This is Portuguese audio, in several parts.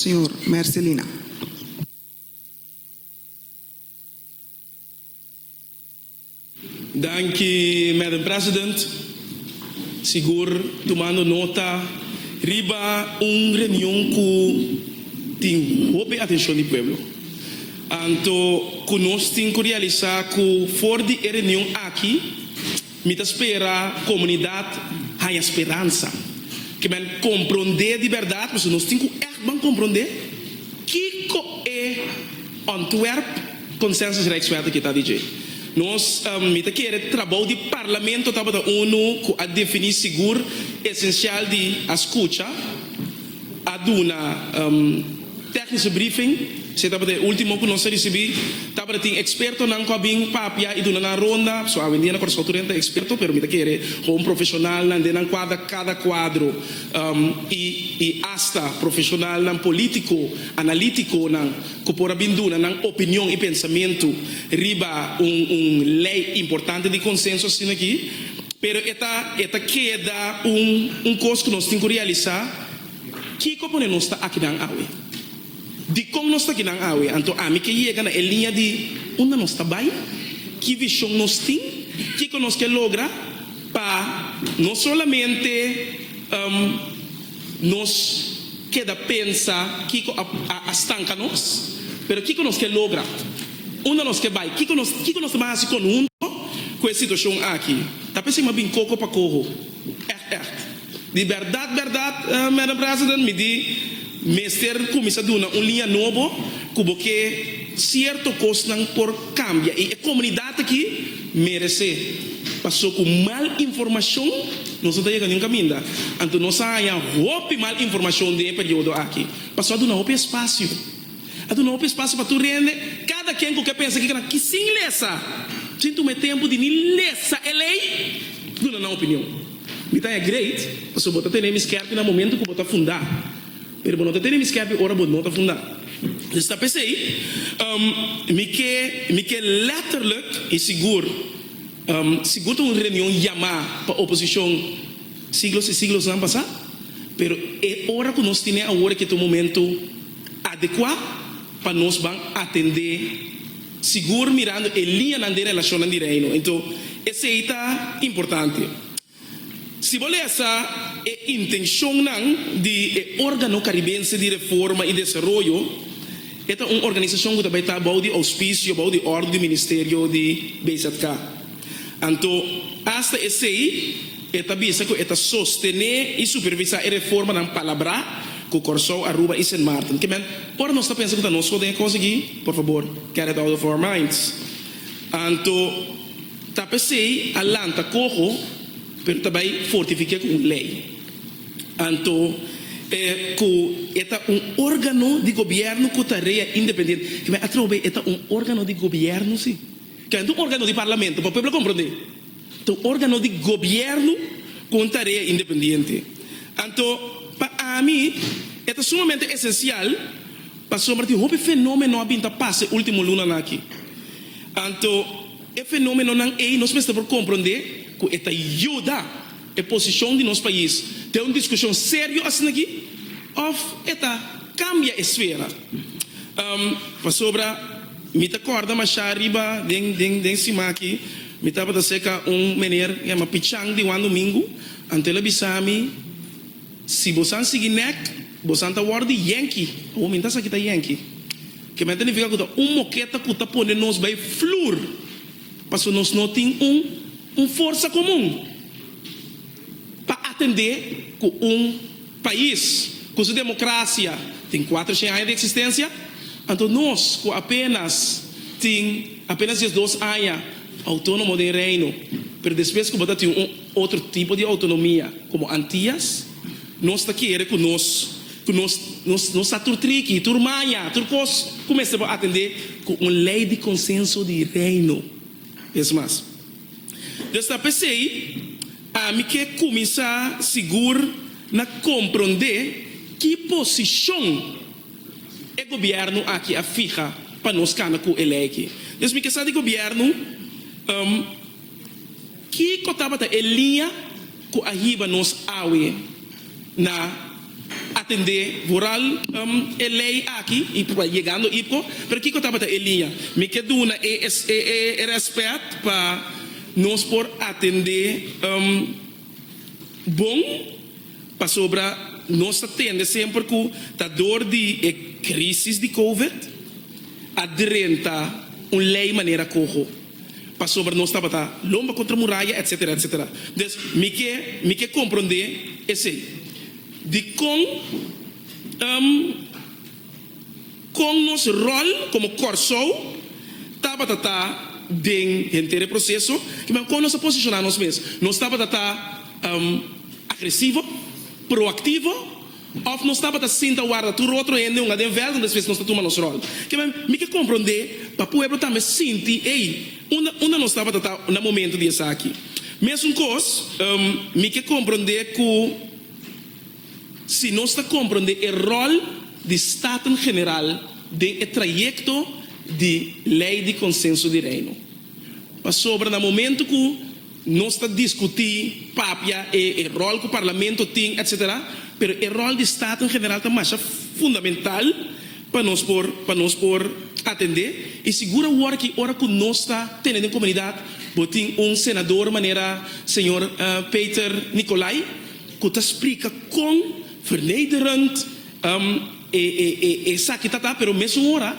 Senhor Marcelina. Danke, Madam President. Seguro, tomando nota, riba reunião que tem hope atenção do povo. Então, conosco tem que realizar que fora de reunião aqui, me espera a comunidade a esperança. Que men compreender de verdade, mas nós temos que compreender que é Antwerp consensus Rijkswet que está dizendo. Nós queremos trabalho de parlamento da ONU a definir seguro essencial de escuta, a uma técnico briefing. Se o último que nós recebemos, tem experto não cabin papia e na ronda, so a vendida com a autoridade experto, pero me quer um profissional não de cada quadro e hasta profissional não político, analítico não que por abinduna não opinião e pensamento riba lei importante de consenso assim aqui, pero esta queda coisa que nós temos que realizar que como nós está aqui na aue. De como nós está aqui na aue, então a mim que chega na linha de onde nós está bem, que visão nós temos, que nós quer lograr para não somente nós queda pensar que estanca nós, mas que nós quer lograr, onde nós quer bem, que nós mais com a situação aqui. Tá pensando bem coco para corro, de verdade, Madam President, me diz Mester começa a dar uma linha nova, porque certo coisa não por cambia e a comunidade aqui merece. Passou com mal informação, nós não estamos em caminho. Então nós temos mal informação de período aqui. Passou a dar um espaço. A dar um espaço para tu rende. Cada quem que pensa que sim lessa, sinto me tempo de nem lessa a lei, dá uma opinião. Me tá great, passou botar ter esquerda no momento que botar fundar. Pero não tem nem escape ora bom não tá fundar. Está pensei, me que letterlijk e seguro reunião chamar para oposição siglos e siglos não passar, pero é hora que nós temos agora que é o momento adequado para nós vamos atender seguro mirando a linha na relação de reino. Então, esse é importante. Se você essa intenção de órgão caribense de reforma e desenvolvimento, é uma organização que também está de auspício, de ordem do Ministério de BZK. Então, hasta esse aí, visa que está sostener e supervisar a reforma na palavra que o Corsol, Aruba e St. Martin. Que men, por nós está pensando que nós podemos conseguir, por favor, get it out of our minds. Então, está pensei, alanta corro, pero também fortifica com lei. Então, é órgão de governo com tarefa independente. Que vai atrás é órgão de governo, sim. Que é órgão de parlamento, para o povo compreender. Então, órgão de governo com tarefa independente. Então, para mim, é sumamente essencial para somente o fenômeno que passa último luna aqui. Então, o fenômeno não é nós precisamos compreender que esta ajuda a posição de nosso país ter uma discussão séria assim aqui ou esta cambia a esfera para sobre me acorda mas já arriba den cima aqui me estava a seca menino que é uma pichang de um domingo ante la bisami se você seguir neck você está word yankee ou me está aqui yankee que me significa que moqueta que está pondo nos vai flor para nós não tem força comum para atender com país com sua democracia tem 400 anos de existência, então nós com apenas 2 anos autônomo de reino, mas depois que botar tem outro tipo de autonomia como Antillas, nós está querendo que nós está turtrique, turmanha, turcos começa a atender com uma lei de consenso de reino, é mais. Desta pensei, a mim que começar seguro na compreender que posição o governo aqui a fica para nós cana com ele aqui. Desde me que sabe governo que cotava a linha que a riba nos awe na atender voral lei aqui e chegando IPCO, pero Kiko estava em linha. Me quedo uma respeito para nós por atender bom para sobre nós atender sempre com a dor de crise de Covid, aderenta lei maneira corro. Para sobre nós estava lomba contra muralha, etc, etc. Então, me que compreender esse de com nosso rol como corso estava dentro do processo que com nós posicionar nós mesmos nós estava agressivo, proativo ou nós estava sinta guarda tu outro ainda uma vez onde vezes nós tomamos nosso rol que me que compreender para o povo também sentir uma nós estava no momento de essa aqui mesmo coisa me que compreender que se nós está compreender o rol de Estado em geral de trajeto de lei de consenso de reino. Para sobre no momento que nós está discutir papia e o rol que o parlamento tem, etc. Pero o rol de Estado em geral está mais fundamental para nós por atender e segura o hora que nós está tendo em comunidade, botem senador maneira senhor Peter Nicolai que está explica com vernederend essa que está pero mesmo hora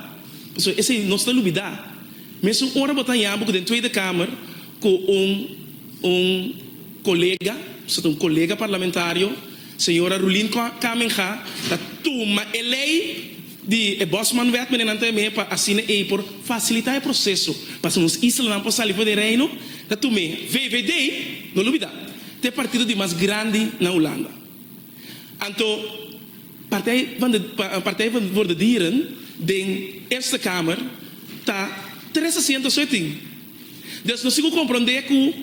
essa não está dúvida mesmo hora botar em abo dentro da Câmara com colega parlamentário senhora Rulin Kamenha da toma a lei de Bosman vet menenante me para assinar por facilitar o processo para nos islas não possa livrar de reino da toma VVD não dúvida tem partido de mais grande na Holanda. Então, partij van de Dieren, de Eerste Kamer, está 317. Dus nós temos que compreender que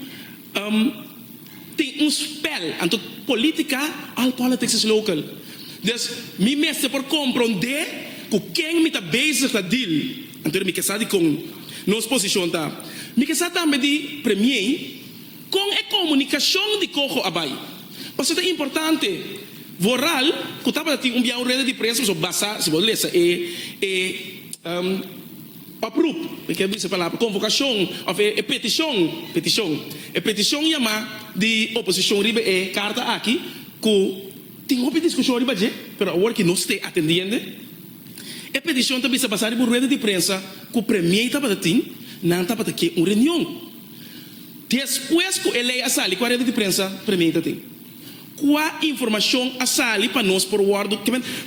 tem spel, então política, all politics is local. Dus, me mestre por compreender que quem me está bezig na deal, então me quer com nossa posição tá, me quer também de premier com a comunicação de cojo abai. Mas isso é importante. Voral, que estava a enviar rede de prensa sobre basa, se você approve, porque essa palavra convocação, ou petição, a petição chama de oposição riba carta aqui, que tem uma discussão riba je, pero agora que não está atendendo, a petição também se passar por rede de prensa, que o premier estava a ter, não estava a ter uma reunião. Depois que ele a sala com a rede de prensa, o premier está a ter. Qual informação a sali para nós por guardo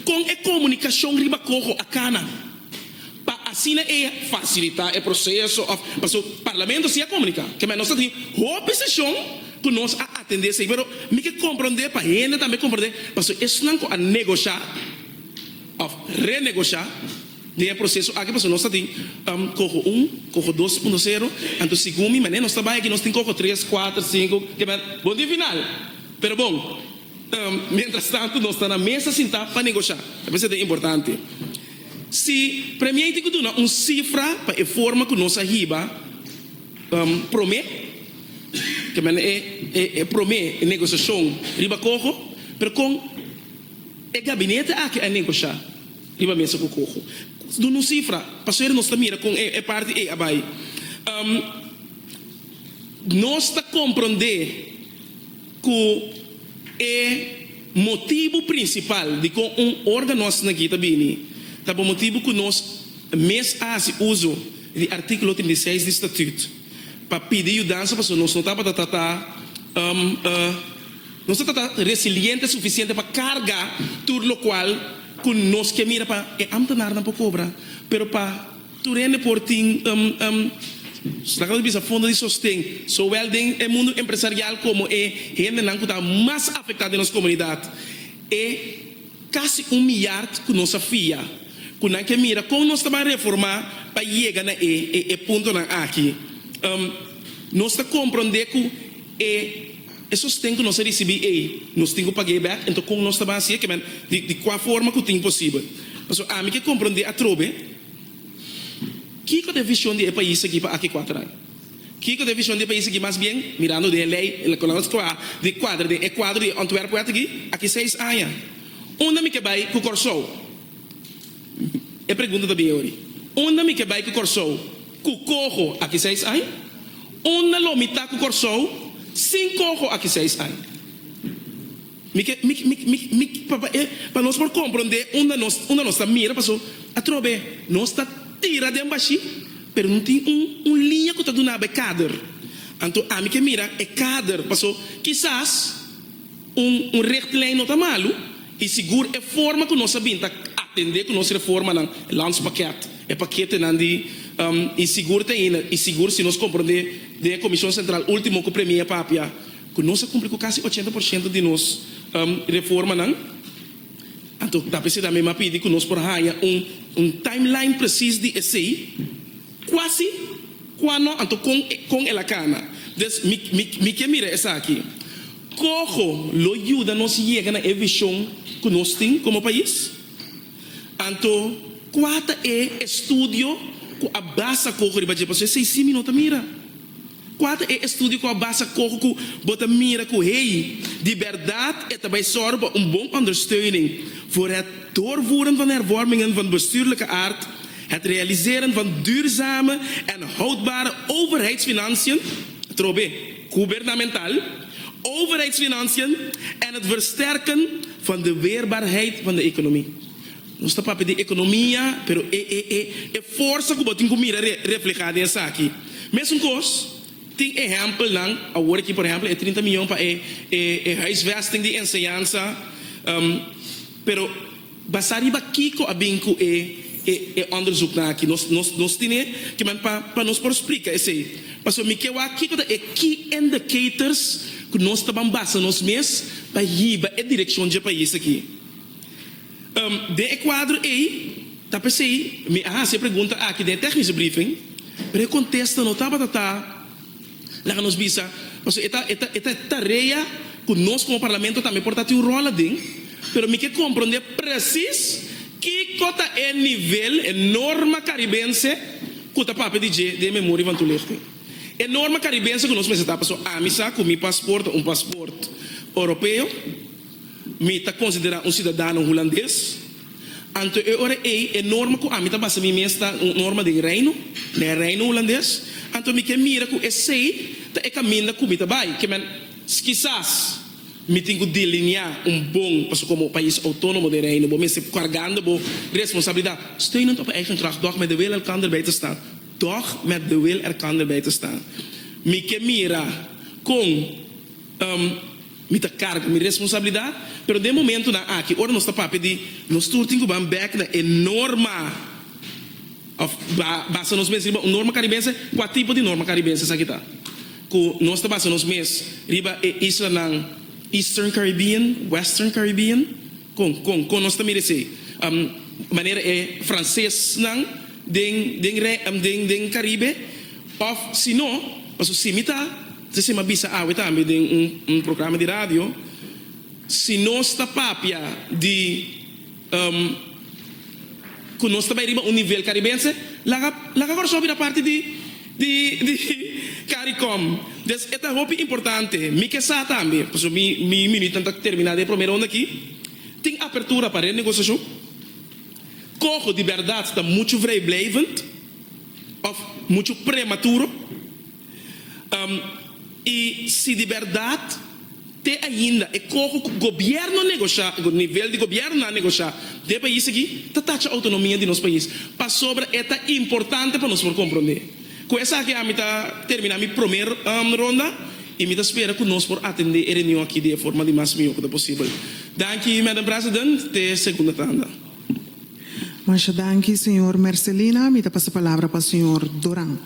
com a comunicação riba corro a cana para assim facilitar o processo para o parlamento se a comunicar que nós temos a posição que nós atender se pero me que compreender para ele também compreender para isso não a negociar ou renegociar de processo aqui para nós temos corro 1 corro 2.0 então segundo mas nós trabalha aqui nós temos corro 3 4 5 que bom dia final. Pero bom, mientras tanto, nós estamos na mesa sentar para negociar. Isso é importante. Se o premier tem que dar uma cifra para a forma que nós arriba, promete, que promete a negociação, riba corro, pero com o gabinete aqui a negociar, riba mesa com corro. Dá uma cifra, para ser nós mira com a parte e abai. Nós está compreender que o motivo principal de que órgão nosso aqui também é o motivo que nós mês faz uso do artigo 36 do estatuto para pedir ajuda para nós não estamos não estamos resiliente suficiente para carregar tudo o qual que nós que mira para amtenar não para cobrar, pero para turene por ting Straks bisa fundo de sostén, zowel in het mundo empresarial como gente que está mais afetada na nossa comunidade. Quase 1 miljard que nós afia. Quando que mira como nós estamos a reformar para chegar na ponto aqui. Nós estamos a compreender que o sostén que nós recebemos nós temos que pagar back, então como nós estamos a fazer de qual forma que é possível. Mas a mim que compreender a trobe que é a visão do país aqui para aqui 4 anos? Que é a visão do país aqui mais bem, mirando de lei, de quadro de Antwerp aqui 6 anos. Onde me que vai com o corso? É pergunta também hoje. Onde me que vai com o corso? Com o corro aqui 6 anos? Onde lo me tá com o corso? Sem corro aqui 6 anos. Para nós por compreender onde nós está mira, passou a trobe, nós está tira de embaixo, pero não tem linha que está do nada cadre. Então a mim que mira é cadre, passou quizás retilíneo não está malo e seguro é forma que nós sabemos atender que nós reforma não landspaquete é paquete não de e seguro tem e seguro se nós compreender da Comissão Central último que premia papia que nós cumpre com quase 80% de nós reforma não. Então dá para ser também uma pedir que nós por raia timeline preciso de esse quase quando então com ela cana des me que mira essa aqui corro lo ajuda nós chega na visão que nós tem como país então quatro é estudo com a base corro de baixo você 6 minutos mira quatro é estudo com a base corro com bota mira com hey de verdade é também sorba bom understanding voor het doorvoeren van hervormingen van bestuurlijke aard, het realiseren van duurzame en houdbare overheidsfinanciën, trobe, gouvernementaal, overheidsfinanciën en het versterken van de weerbaarheid van de economie. Nós está para de economia, pero força que botem comida reflejada nessa aqui. Mesmo coisa, tem exemplo não, agora aqui por exemplo é 30 milhões para huisvesting de enseñanza, pero basari ba kiko abinko onderzoek na aqui nós tine que man para nós por explicar esse passo me que wa kiko da key indicators que nós tá basa nos mês para ir a direção de país aqui de quadro tá pensei me se pergunta aqui de técnico briefing pero contesta não tava lá nos bisa passo eta tarefa que nós como parlamento também porta um rol ali pero me que compreender preciso que cota é nível é norma caribense que tá para pedir de memória van toelichting é norma caribense que nós precisamos passou a missa com meu passaporte passaporte europeu me tá considerar cidadão holandês então ora é norma que a mim tá basta me mesta norma de reino né reino holandês então me que mira que esse tá é caminho que me tá vai que man quizás me tenho de delinear bom como país autônomo de reino, me se carregando boa responsabilidade. Steunen op eigen kracht, doch met de wil elkaar bij te staan. Doch met de wil elkaar bij te staan. Me que mira com me carga, minha responsabilidade, pero de momento na aqui, ora nós está para pedir, nós turtinho vamos back na enorma basta nos meses, norma caribense, qual tipo de norma caribense essa aqui tá? Que nós está basta nos meses, riba isla nang Eastern Caribbean, Western Caribbean, com nós também desse maneira francês não, den Caribe, of se não, passo se se me bisa também de programa de rádio, se nós está papia de que nós também riba nível caribense, lá agora sobe a parte de CARICOM. Então, esta é importante. Me que sa também, porque mi minuto está terminado de primeira onda aqui. Tem abertura para a negociação. Corro de verdade está muito vrijblijvend, ou muito prematuro. E se de verdade tem ainda é corro que o governo negociar, o nível de governo a negociar, de país aqui, está taxa a autonomia de nosso país. Para sobre é importante para nós por compreender. Com essa aqui a mim tá terminar minha primeira ronda e me espera que nós por atender a reunião aqui de forma de mais melhor que possível. Danke, Madam President, de segunda tanda. Muito danke, senhor Marcelina. Me dá a palavra para o senhor Duran.